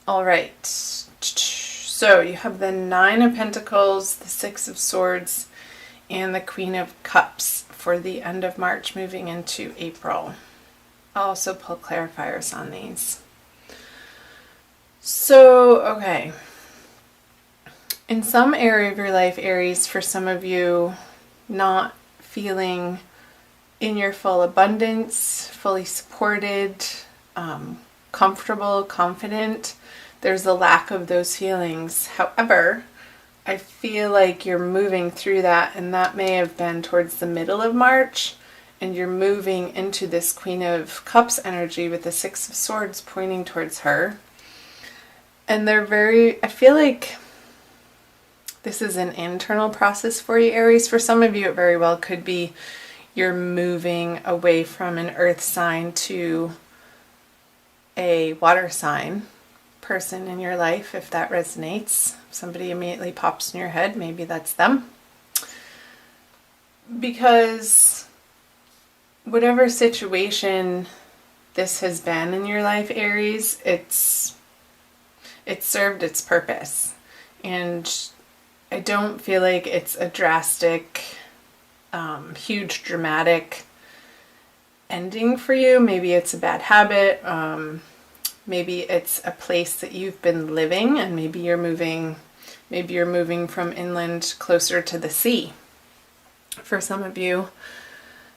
All right. So you have the Nine of Pentacles, the Six of Swords, and the Queen of Cups for the end of March moving into April. I'll also pull clarifiers on these. So, okay. In some area of your life, Aries, for some of you, not feeling in your full abundance, fully supported, comfortable, confident, there's a lack of those feelings. However, I feel like you're moving through that, and that may have been towards the middle of March, and you're moving into this Queen of Cups energy with the Six of Swords pointing towards her. And I feel like this is an internal process for you, Aries. For some of you, it very well could be you're moving away from an earth sign to a water sign person in your life, if that resonates. If somebody immediately pops in your head, maybe that's them. Because whatever situation this has been in your life, Aries, it's served its purpose. And I don't feel like it's a drastic, huge, dramatic ending for you. Maybe it's a bad habit. Maybe it's a place that you've been living, and maybe you're moving from inland closer to the sea for some of you,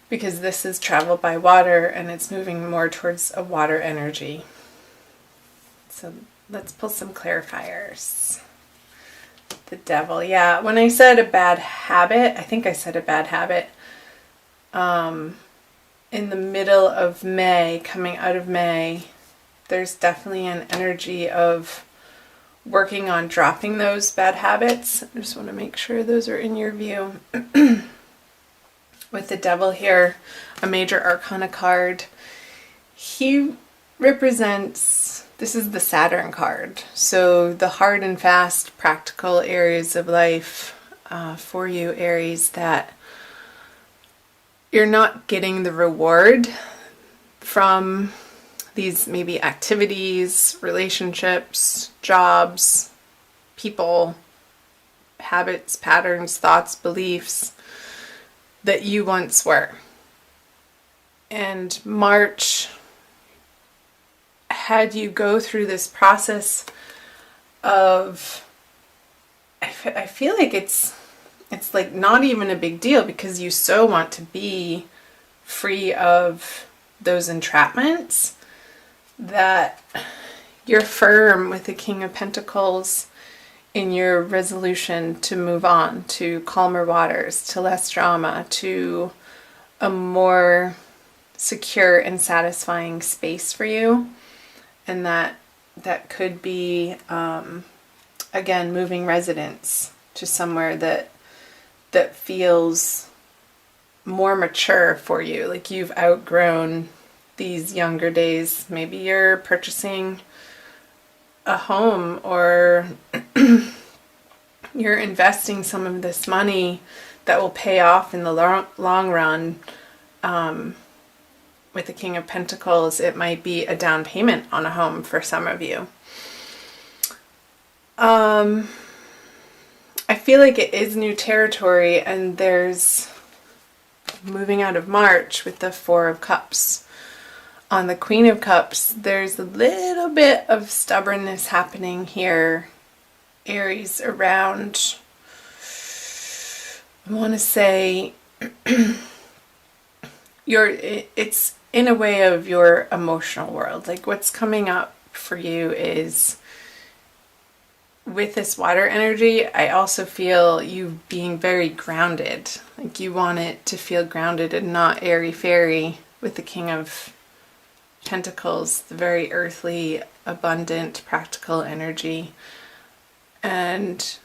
because this is travel by water and it's moving more towards a water energy. So let's pull some clarifiers. The Devil. Yeah, when I said a bad habit, I think I said a bad habit. In the middle of May, coming out of May, there's definitely an energy of working on dropping those bad habits. I just want to make sure those are in your view. With the Devil here, a major arcana card. He represents, this is the Saturn card. So the hard and fast, practical areas of life for you, Aries, that you're not getting the reward from these maybe activities, relationships, jobs, people, habits, patterns, thoughts, beliefs that you once were. And March had you go through this process of, I feel like it's like not even a big deal, because you so want to be free of those entrapments that you're firm with the King of Pentacles in your resolution to move on to calmer waters, to less drama, to a more secure and satisfying space for you. And that could be, again, moving residence to somewhere that feels more mature for you, like you've outgrown these younger days. Maybe you're purchasing a home, or you're investing some of this money that will pay off in the long run. With the King of Pentacles, it might be a down payment on a home for some of you. I feel like it is new territory, and there's moving out of March with the Four of Cups. On the Queen of Cups, there's a little bit of stubbornness happening here, Aries, around, I want to say, it's in a way of your emotional world. Like what's coming up for you is, with this water energy, I also feel you being very grounded. Like you want it to feel grounded and not airy-fairy with the King of Pentacles, the very earthly, abundant, practical energy. And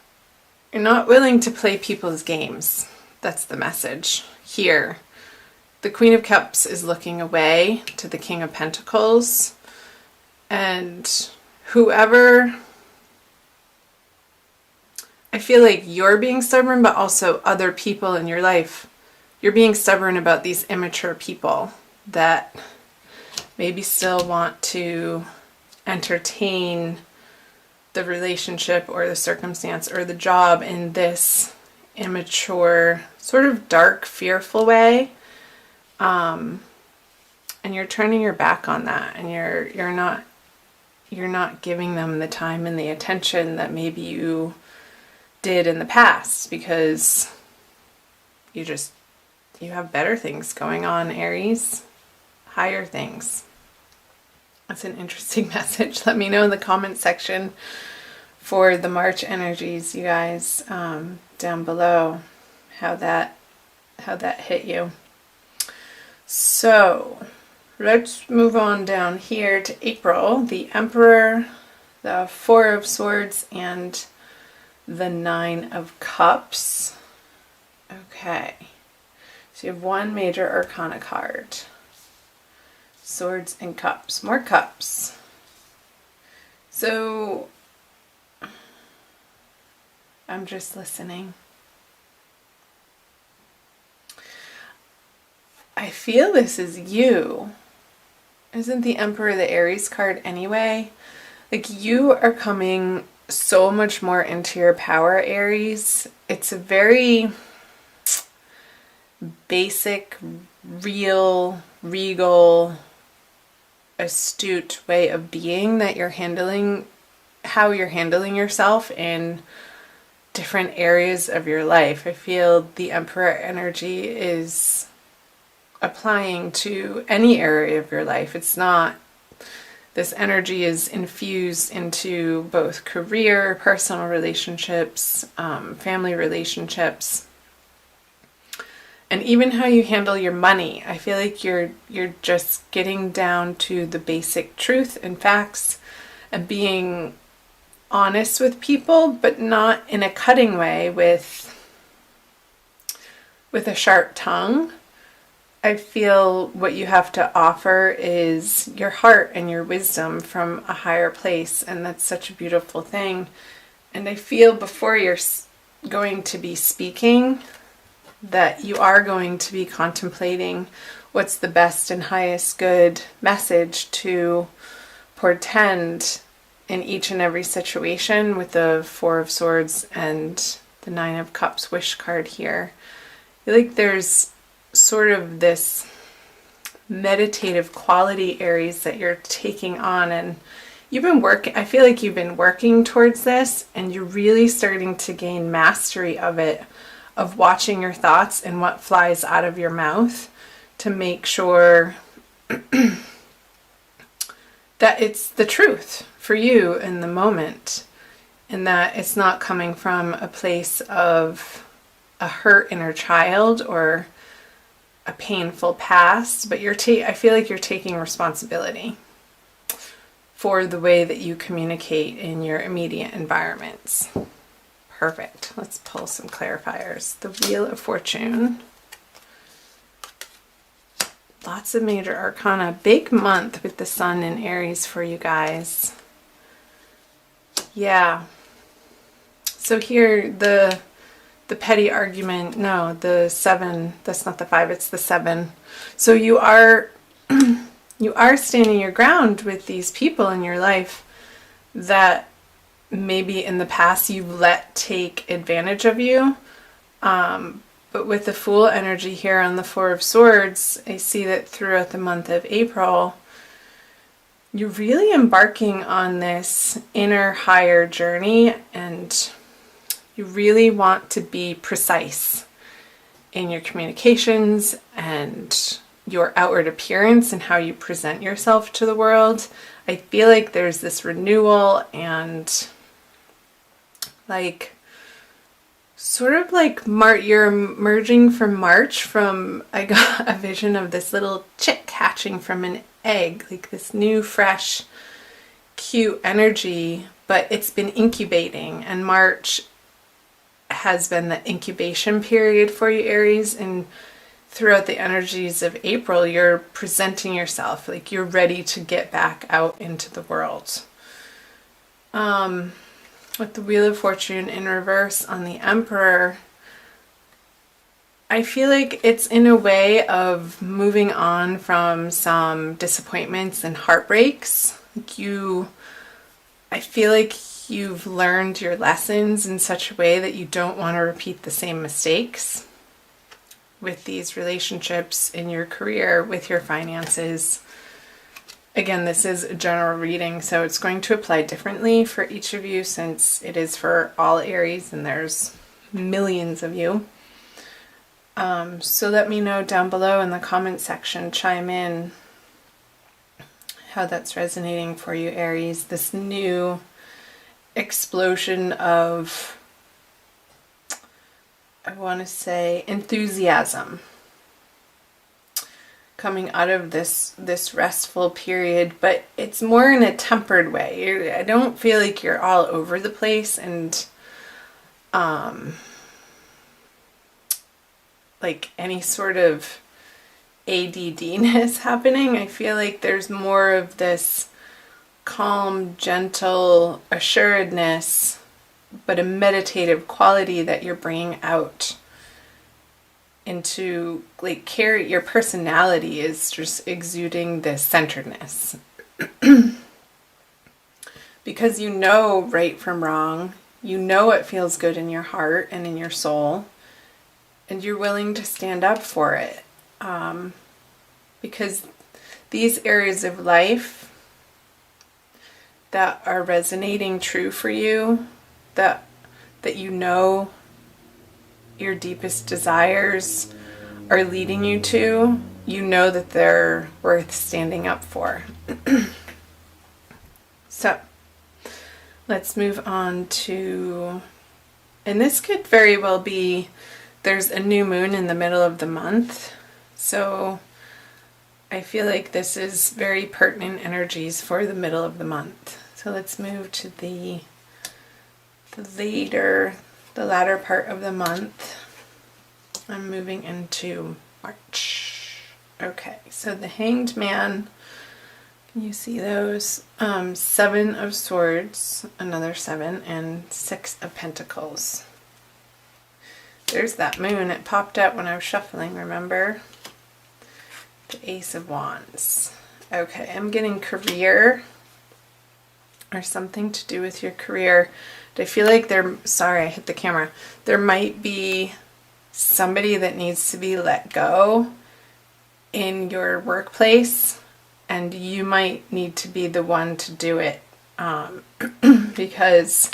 you're not willing to play people's games. That's the message here. The Queen of Cups is looking away to the King of Pentacles. And whoever, I feel like you're being stubborn, but also other people in your life, you're being stubborn about these immature people that maybe still want to entertain the relationship or the circumstance or the job in this immature, sort of dark, fearful way. And you're turning your back on that, and you're not giving them the time and the attention that maybe you did in the past, because you have better things going on, Aries. Higher things. That's an interesting message. Let me know in the comment section for the March energies, you guys, down below, how that hit you. So let's move on down here to April. The Emperor, the Four of Swords, and the Nine of Cups. Okay. So you have one major arcana card. Swords and Cups. More cups. So I'm just listening. I feel this is you. Isn't the Emperor the Aries card anyway? Like, you are coming so much more into your power, Aries. It's a very basic, real, regal, astute way of being that you're handling, how you're handling yourself in different areas of your life. I feel the Emperor energy is applying to any area of your life. It's not, this energy is infused into both career, personal relationships, family relationships, and even how you handle your money. I feel like you're just getting down to the basic truth and facts and being honest with people, but not in a cutting way with a sharp tongue. I feel what you have to offer is your heart and your wisdom from a higher place, and that's such a beautiful thing. And I feel before you're going to be speaking that you are going to be contemplating what's the best and highest good message to portend in each and every situation, with the Four of Swords and the Nine of Cups wish card here. I feel like there's sort of this meditative quality, Aries, that you're taking on, and you've been working, I feel like you've been working towards this, and you're really starting to gain mastery of it, of watching your thoughts and what flies out of your mouth to make sure that it's the truth for you in the moment, and that it's not coming from a place of a hurt inner child or a painful past, but I feel like you're taking responsibility for the way that you communicate in your immediate environments. Perfect. Let's pull some clarifiers. The Wheel of Fortune. Lots of major arcana. Big month with the Sun in Aries for you guys. Yeah. So here, the petty argument, no, the 7, that's not the 5, it's the 7. So you are standing your ground with these people in your life that maybe in the past you've let take advantage of you. But with the Fool energy here on the Four of Swords, I see that throughout the month of April, you're really embarking on this inner higher journey, and you really want to be precise in your communications and your outward appearance and how you present yourself to the world. I feel like there's this renewal and like sort of like you're emerging from March from, I got a vision of this little chick hatching from an egg, like this new, fresh, cute energy, but it's been incubating, and March has been the incubation period for you, Aries, and throughout the energies of April, you're presenting yourself like you're ready to get back out into the world. With the Wheel of Fortune in reverse on the Emperor, I feel like it's in a way of moving on from some disappointments and heartbreaks. I feel like you've learned your lessons in such a way that you don't want to repeat the same mistakes with these relationships, in your career, with your finances. Again, this is a general reading, so it's going to apply differently for each of you since it is for all Aries and there's millions of you. So let me know down below in the comment section, chime in how that's resonating for you, Aries. This new explosion of, I want to say, enthusiasm coming out of this restful period, but it's more in a tempered way. I don't feel like you're all over the place and like any sort of ADD-ness happening. I feel like there's more of this calm, gentle assuredness, but a meditative quality that you're bringing out into, like, your personality is just exuding this centeredness. Because you know right from wrong, you know what feels good in your heart and in your soul, and you're willing to stand up for it. Because these areas of life that are resonating true for you, that you know your deepest desires are leading you to, you know that they're worth standing up for. So let's move on to, and this could very well be, there's a new moon in the middle of the month, so I feel like this is very pertinent energies for the middle of the month. So let's move to the latter part of the month. I'm moving into March. Okay, so the Hanged Man, can you see those? 7 of Swords, another 7, and 6 of Pentacles. There's that moon. It popped out when I was shuffling, remember? The Ace of Wands. Okay, I'm getting career or something to do with your career. I feel like sorry, I hit the camera. There might be somebody that needs to be let go in your workplace, and you might need to be the one to do it. Because,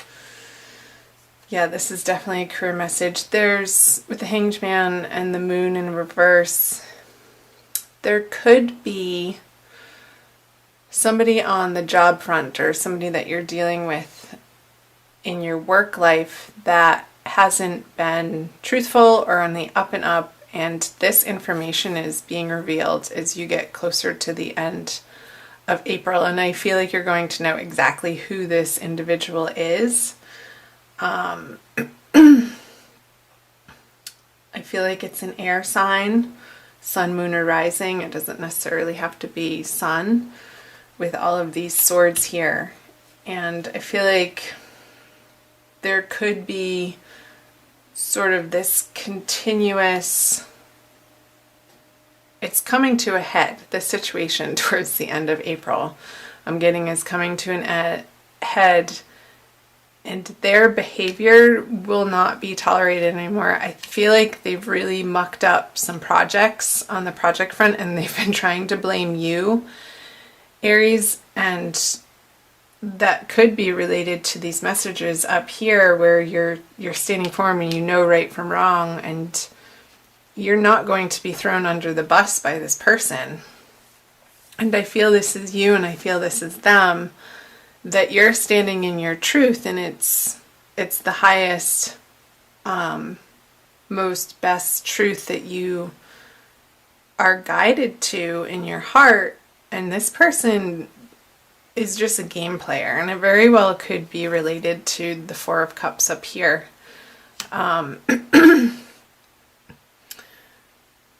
yeah, this is definitely a career message. There's, with the Hanged Man and the moon in reverse, there could be somebody on the job front or somebody that you're dealing with in your work life that hasn't been truthful or on the up and up, and this information is being revealed as you get closer to the end of April, and I feel like you're going to know exactly who this individual is. I feel like it's an air sign, sun, moon, or rising. It doesn't necessarily have to be sun with all of these swords here. And I feel like there could be sort of this continuous, it's coming to a head, the situation towards the end of April, I'm getting is coming to an head, and their behavior will not be tolerated anymore. I feel like they've really mucked up some projects on the project front, and they've been trying to blame you, Aries, and that could be related to these messages up here where you're standing firm and you know right from wrong, and you're not going to be thrown under the bus by this person. And I feel this is you, and I feel this is them, that you're standing in your truth, and it's the highest, most best truth that you are guided to in your heart. And this person is just a game player, and it very well could be related to the Four of Cups up here. And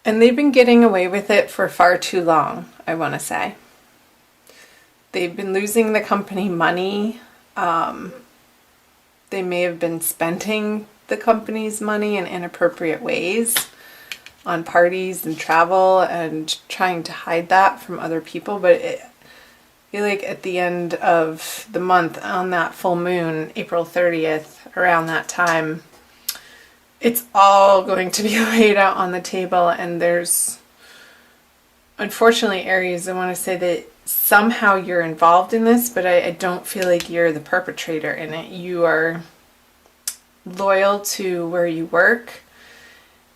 they've been getting away with it for far too long, I want to say. They've been losing the company money. They may have been spending the company's money in inappropriate ways on parties and travel and trying to hide that from other people, but I feel like at the end of the month, on that full moon, April 30th, around that time, it's all going to be laid out on the table. And there's, unfortunately, Aries, I want to say that somehow you're involved in this, but I don't feel like you're the perpetrator in it. You are loyal to where you work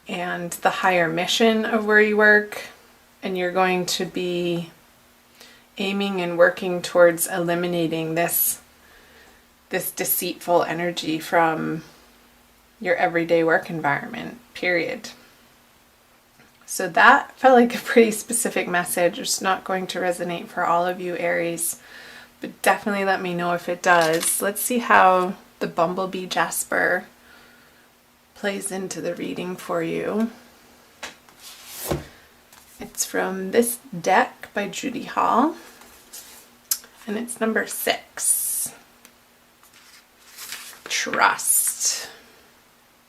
and the higher mission of where you work, and you're going to be aiming and working towards eliminating this deceitful energy from your everyday work environment, period. So that felt like a pretty specific message. It's not going to resonate for all of you, Aries, but definitely let me know if it does. Let's see how the Bumblebee Jasper plays into the reading for you. It's from this deck by Judy Hall, and it's number 6. Trust.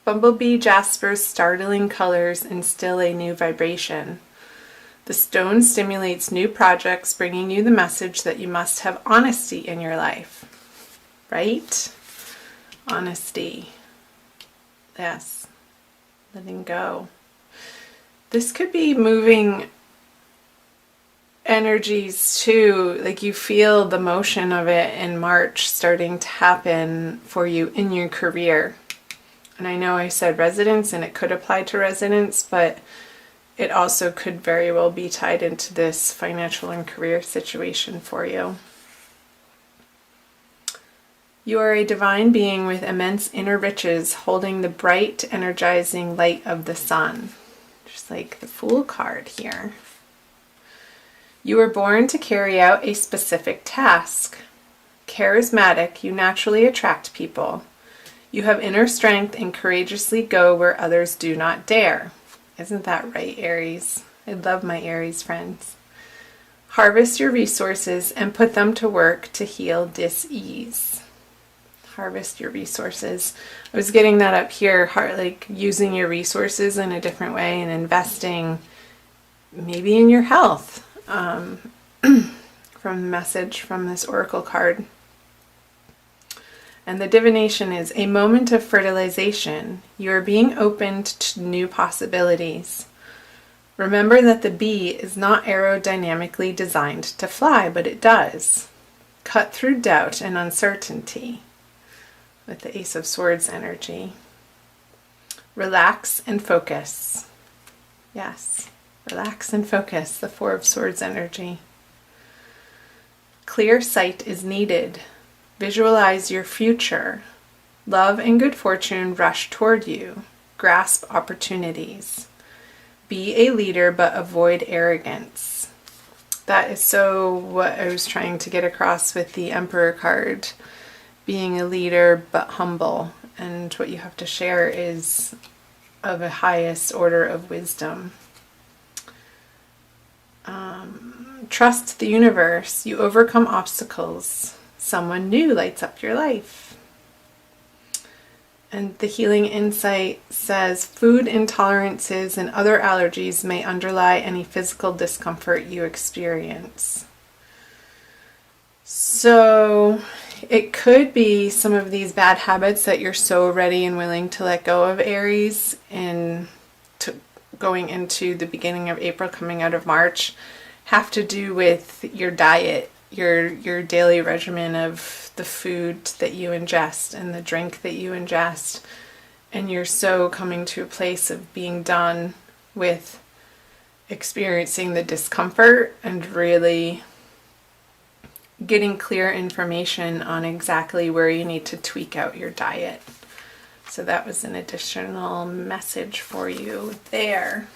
Bumblebee Jasper's startling colors instill a new vibration. The stone stimulates new projects, bringing you the message that you must have honesty in your life. Right? Honesty. Yes. Letting go. This could be moving energies too, like you feel the motion of it in March starting to happen for you in your career. And I know I said residence and it could apply to residence, but it also could very well be tied into this financial and career situation for you. You are a divine being with immense inner riches, holding the bright, energizing light of the sun. Just like the Fool card here. You were born to carry out a specific task. Charismatic, you naturally attract people. You have inner strength and courageously go where others do not dare. Isn't that right, Aries? I love my Aries friends. Harvest your resources and put them to work to heal dis-ease. Harvest your resources. I was getting that up here, like using your resources in a different way and investing maybe in your health. From the message from this oracle card. And the divination is a moment of fertilization. You are being opened to new possibilities. Remember that the bee is not aerodynamically designed to fly, but it does. Cut through doubt and uncertainty with the Ace of Swords energy. Relax and focus. Yes, relax and focus, the Four of Swords energy. Clear sight is needed. Visualize your future. Love and good fortune rush toward you. Grasp opportunities. Be a leader, but avoid arrogance. That is so what I was trying to get across with the Emperor card. Being a leader, but humble. And what you have to share is of a highest order of wisdom. Trust the universe. You overcome obstacles. Someone new lights up your life. And the healing insight says food intolerances and other allergies may underlie any physical discomfort you experience. So it could be some of these bad habits that you're so ready and willing to let go of, Aries, and going into the beginning of April, coming out of March, have to do with your diet, your daily regimen of the food that you ingest and the drink that you ingest. And you're so coming to a place of being done with experiencing the discomfort and really getting clear information on exactly where you need to tweak out your diet. So that was an additional message for you there.